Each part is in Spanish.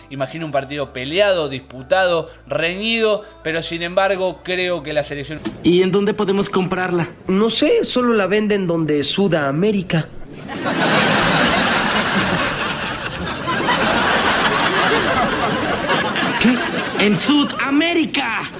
imagino un partido peleado, disputado, reñido, pero sin embargo creo que la selección... ¿Y en dónde podemos comprarla? No sé, solo la venden donde Sudamérica. ¿Qué? ¡En Sudamérica!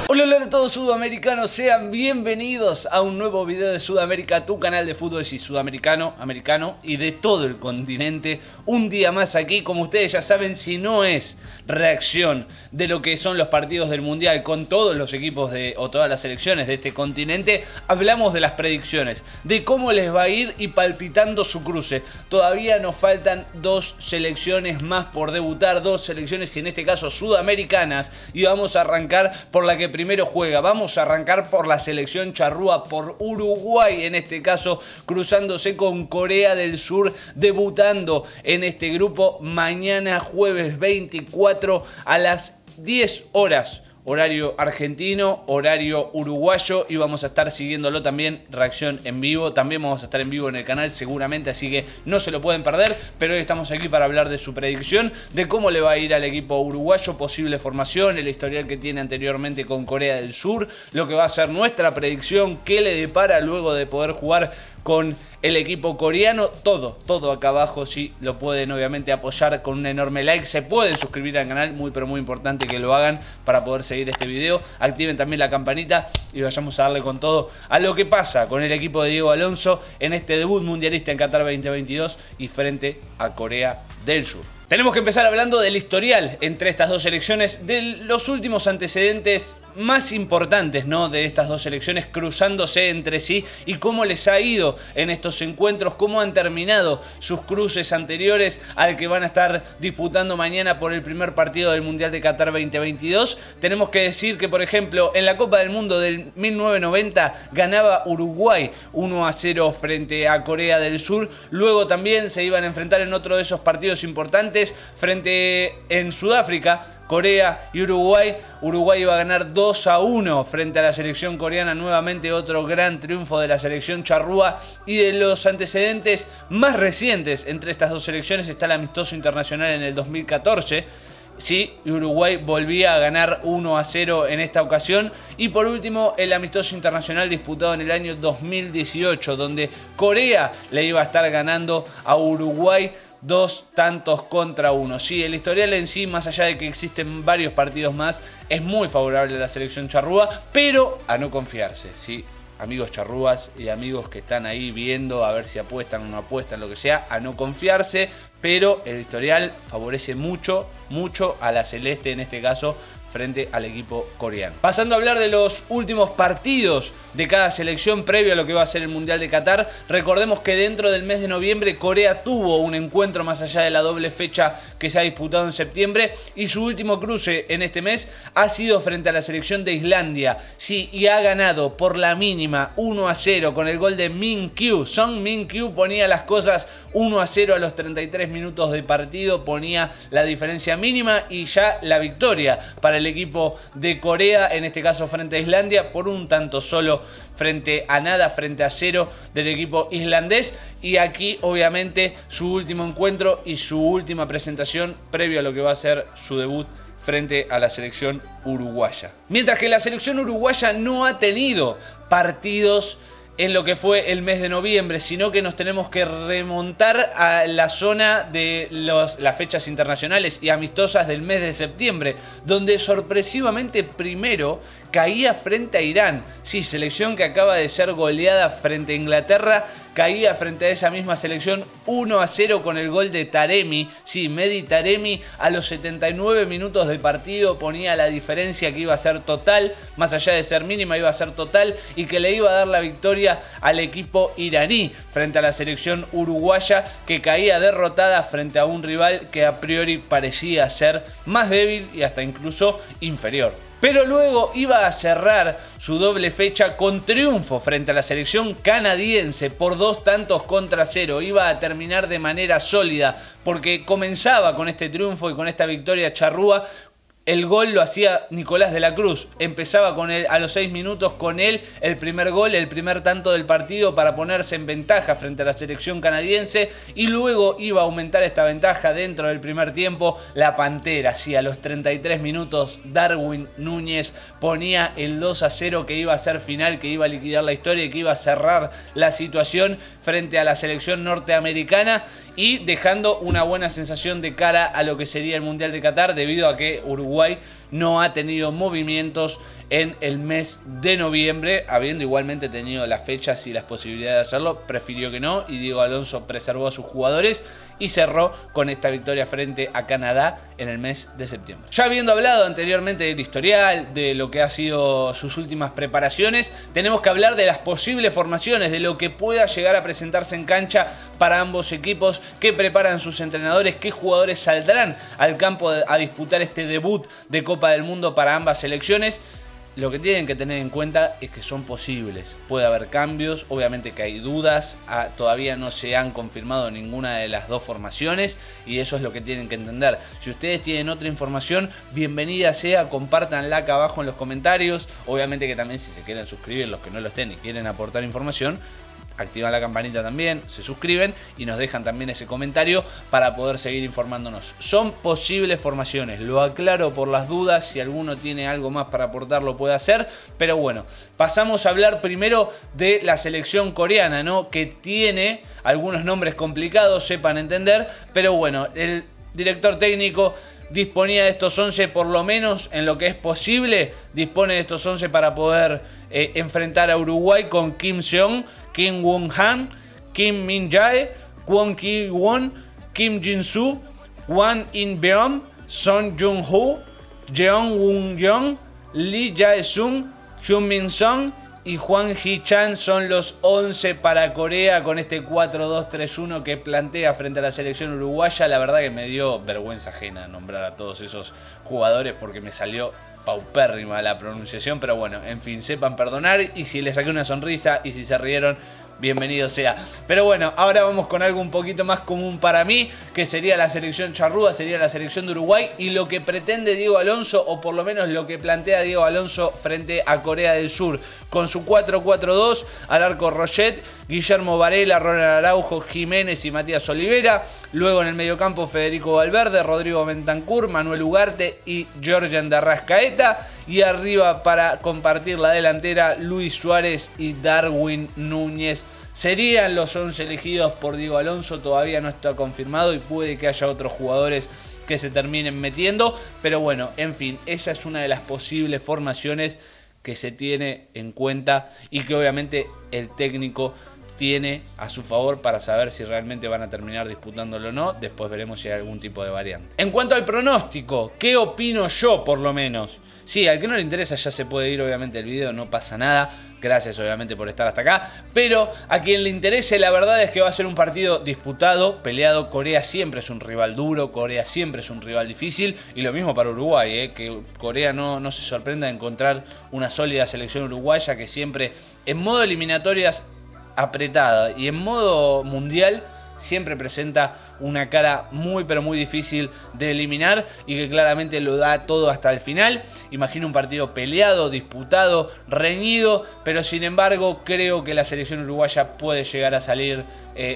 Hola a todos sudamericanos, sean bienvenidos a un nuevo video de Sudamérica, tu canal de fútbol sudamericano, americano y de todo el continente. Un día más aquí, como ustedes ya saben, si no es reacción de lo que son los partidos del Mundial con todos los equipos o todas las selecciones de este continente, hablamos de las predicciones, de cómo les va a ir y palpitando su cruce. Todavía nos faltan dos selecciones más por debutar, dos selecciones y en este caso sudamericanas, y vamos a arrancar por la que primero juega. Vamos a arrancar por la selección charrúa, por Uruguay en este caso, cruzándose con Corea del Sur, debutando en este grupo mañana jueves 24 a las 10 horas. Horario argentino, horario uruguayo, y vamos a estar siguiéndolo también, reacción en vivo. También vamos a estar en vivo en el canal seguramente, así que no se lo pueden perder. Pero hoy estamos aquí para hablar de su predicción, de cómo le va a ir al equipo uruguayo, posible formación, el historial que tiene anteriormente con Corea del Sur, lo que va a ser nuestra predicción, qué le depara luego de poder jugar con el equipo coreano. Todo acá abajo, si lo pueden obviamente apoyar con un enorme like, se pueden suscribir al canal, muy pero muy importante que lo hagan para poder seguir este video. Activen también la campanita y vayamos a darle con todo a lo que pasa con el equipo de Diego Alonso en este debut mundialista en Qatar 2022 y frente a Corea del Sur. Tenemos que empezar hablando del historial entre estas dos selecciones, de los últimos antecedentes más importantes, ¿no?, de estas dos selecciones cruzándose entre sí y cómo les ha ido en estos encuentros, cómo han terminado sus cruces anteriores al que van a estar disputando mañana por el primer partido del Mundial de Qatar 2022. Tenemos que decir que, por ejemplo, en la Copa del Mundo del 1990 ganaba Uruguay 1-0 frente a Corea del Sur. Luego también se iban a enfrentar en otro de esos partidos importantes frente en Sudáfrica, Corea y Uruguay. Uruguay iba a ganar 2-1 frente a la selección coreana, nuevamente otro gran triunfo de la selección charrúa. Y de los antecedentes más recientes entre estas dos selecciones está el amistoso internacional en el 2014. Sí, Uruguay volvía a ganar 1-0 en esta ocasión. Y por último, el amistoso internacional disputado en el año 2018, donde Corea le iba a estar ganando a Uruguay 2-1. Sí, el historial en sí, más allá de que existen varios partidos más, es muy favorable a la selección charrúa, pero a no confiarse, ¿sí? Amigos charrúas y amigos que están ahí viendo a ver si apuestan o no apuestan, lo que sea, a no confiarse, pero el historial favorece mucho a la celeste en este caso, frente al equipo coreano. Pasando a hablar de los últimos partidos de cada selección previo a lo que va a ser el Mundial de Qatar, recordemos que dentro del mes de noviembre Corea tuvo un encuentro más allá de la doble fecha que se ha disputado en septiembre, y su último cruce en este mes ha sido frente a la selección de Islandia. Sí, y ha ganado por la mínima 1-0 con el gol de Min-kyu. Son Min-kyu ponía las cosas 1-0 a los 33 minutos de partido, ponía la diferencia mínima y ya la victoria para el equipo de Corea, en este caso frente a Islandia, por un tanto solo frente a nada, frente a 0 del equipo islandés. Y aquí obviamente su último encuentro y su última presentación previo a lo que va a ser su debut frente a la selección uruguaya. Mientras que la selección uruguaya no ha tenido partidos en lo que fue el mes de noviembre, sino que nos tenemos que remontar a la zona de las fechas internacionales y amistosas del mes de septiembre, donde sorpresivamente primero caía frente a Irán. Sí, selección que acaba de ser goleada frente a Inglaterra, caía frente a esa misma selección 1-0 con el gol de Taremi. Sí, Mehdi Taremi a los 79 minutos de partido ponía la diferencia que iba a ser total, más allá de ser mínima iba a ser total, y que le iba a dar la victoria al equipo iraní frente a la selección uruguaya, que caía derrotada frente a un rival que a priori parecía ser más débil y hasta incluso inferior. Pero luego iba a cerrar su doble fecha con triunfo frente a la selección canadiense por 2-0. Iba a terminar de manera sólida porque comenzaba con este triunfo y con esta victoria charrúa El gol lo hacía Nicolás de la Cruz. Empezaba con él a los 6 minutos con él el primer gol, el primer tanto del partido para ponerse en ventaja frente a la selección canadiense, y luego iba a aumentar esta ventaja dentro del primer tiempo la Pantera. Sí, a los 33 minutos Darwin Núñez ponía el 2-0 que iba a ser final, que iba a liquidar la historia y que iba a cerrar la situación frente a la selección norteamericana, y dejando una buena sensación de cara a lo que sería el Mundial de Qatar, debido a que Uruguay no ha tenido movimientos en el mes de noviembre, habiendo igualmente tenido las fechas y las posibilidades de hacerlo. Prefirió que no, y Diego Alonso preservó a sus jugadores y cerró con esta victoria frente a Canadá en el mes de septiembre. Ya habiendo hablado anteriormente del historial, de lo que ha sido sus últimas preparaciones, tenemos que hablar de las posibles formaciones, de lo que pueda llegar a presentarse en cancha para ambos equipos, qué preparan sus entrenadores, qué jugadores saldrán al campo a disputar este debut de Copa del Mundo para ambas selecciones. Lo que tienen que tener en cuenta es que son posibles. Puede haber cambios, obviamente que hay dudas, todavía no se han confirmado ninguna de las dos formaciones, y eso es lo que tienen que entender. Si ustedes tienen otra información, bienvenida sea, compártanla acá abajo en los comentarios. Obviamente que también, si se quieren suscribir, los que no lo estén y quieren aportar información, activan la campanita también, se suscriben y nos dejan también ese comentario para poder seguir informándonos. Son posibles formaciones, lo aclaro por las dudas, si alguno tiene algo más para aportar lo puede hacer, pero bueno, pasamos a hablar primero de la selección coreana, ¿no? Que tiene algunos nombres complicados, sepan entender, pero bueno, el director técnico disponía de estos 11, por lo menos en lo que es posible, dispone de estos 11 para poder enfrentar a Uruguay con Kim Seong, Kim Won-han, Kim Min-jae, Kwon Ki-won, Kim Jin-soo, Hwang In-beom, Son Jung-ho, Jeong Won-young, Lee Jae-sung, Hyun Min-sung y Hwang Hee-chan. Son los 11 para Corea con este 4-2-3-1 que plantea frente a la selección uruguaya. La verdad que me dio vergüenza ajena nombrar a todos esos jugadores porque me salió paupérrima la pronunciación, pero bueno, en fin, sepan perdonar, y si les saqué una sonrisa y si se rieron, bienvenido sea. Pero bueno, ahora vamos con algo un poquito más común para mí, que sería la selección charrúa, sería la selección de Uruguay, y lo que pretende Diego Alonso, o por lo menos lo que plantea Diego Alonso frente a Corea del Sur, con su 4-4-2, al arco Roget, Guillermo Varela, Ronald Araujo, Jiménez y Matías Olivera. Luego en el mediocampo Federico Valverde, Rodrigo Bentancur, Manuel Ugarte y Georgian de Arrascaeta. Y arriba, para compartir la delantera, Luis Suárez y Darwin Núñez. Serían los 11 elegidos por Diego Alonso, todavía no está confirmado y puede que haya otros jugadores que se terminen metiendo. Pero bueno, en fin, esa es una de las posibles formaciones que se tiene en cuenta y que obviamente el técnico tiene a su favor para saber si realmente van a terminar disputándolo o no. Después veremos si hay algún tipo de variante. En cuanto al pronóstico, ¿qué opino yo por lo menos? Sí, al que no le interesa ya se puede ir obviamente el video, no pasa nada. Gracias obviamente por estar hasta acá. Pero a quien le interese, la verdad es que va a ser un partido disputado, peleado. Corea siempre es un rival duro, Corea siempre es un rival difícil. Y lo mismo para Uruguay, que Corea no se sorprenda de encontrar una sólida selección uruguaya que siempre en modo eliminatorias apretada y en modo mundial siempre presenta una cara muy pero muy difícil de eliminar y que claramente lo da todo hasta el final. Imagino un partido peleado, disputado, reñido, pero sin embargo creo que la selección uruguaya puede llegar a salir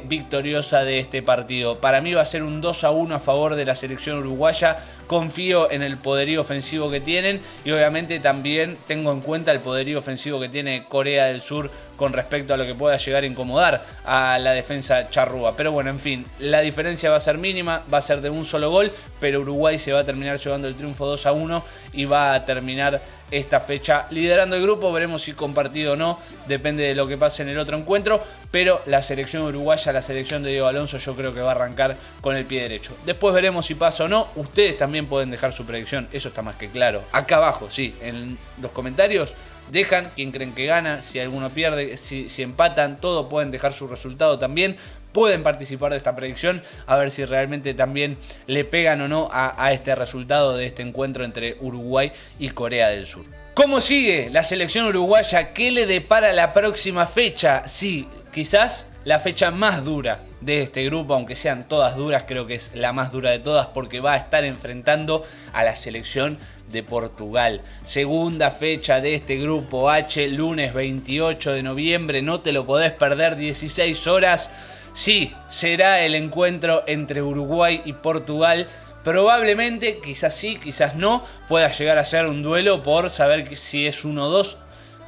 victoriosa de este partido. Para mí va a ser un 2-1 a favor de la selección uruguaya. Confío en el poderío ofensivo que tienen y obviamente también tengo en cuenta el poderío ofensivo que tiene Corea del Sur con respecto a lo que pueda llegar a incomodar a la defensa charrúa. Pero bueno, en fin, la diferencia va a ser mínima, va a ser de un solo gol, pero Uruguay se va a terminar llevando el triunfo 2-1 y va a terminar esta fecha liderando el grupo. Veremos si compartido o no, depende de lo que pase en el otro encuentro, pero la selección uruguaya, la selección de Diego Alonso, yo creo que va a arrancar con el pie derecho. Después veremos si pasa o no. Ustedes también pueden dejar su predicción, eso está más que claro. Acá abajo, sí, en los comentarios dejan quién creen que gana, si alguno pierde, si empatan, todo, pueden dejar su resultado también. Pueden participar de esta predicción, a ver si realmente también le pegan o no a este resultado de este encuentro entre Uruguay y Corea del Sur. ¿Cómo sigue la selección uruguaya? ¿Qué le depara la próxima fecha? Sí, quizás la fecha más dura de este grupo, aunque sean todas duras, creo que es la más dura de todas porque va a estar enfrentando a la selección de Portugal. Segunda fecha de este grupo H, lunes 28 de noviembre, no te lo podés perder, 16 horas. Sí, será el encuentro entre Uruguay y Portugal. Probablemente, quizás sí, quizás no, pueda llegar a ser un duelo por saber si es 1-2.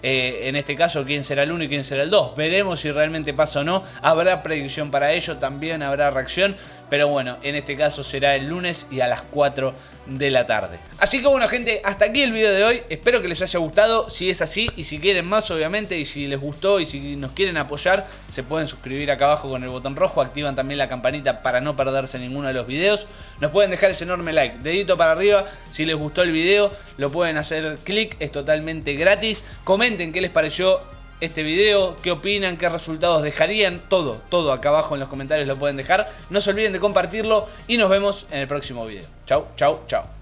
En este caso, quién será el 1 y quién será el 2. Veremos si realmente pasa o no. Habrá predicción para ello, también habrá reacción. Pero bueno, en este caso será el lunes y a las 4 de la tarde. Así que bueno, gente, hasta aquí el video de hoy. Espero que les haya gustado. Si es así y si quieren más, obviamente, y si les gustó y si nos quieren apoyar, se pueden suscribir acá abajo con el botón rojo. Activan también la campanita para no perderse ninguno de los videos. Nos pueden dejar ese enorme like, dedito para arriba. Si les gustó el video, lo pueden hacer clic, es totalmente gratis. Comenten qué les pareció este video, qué opinan, qué resultados dejarían, todo acá abajo en los comentarios lo pueden dejar. No se olviden de compartirlo y nos vemos en el próximo video. Chau, chau, chau.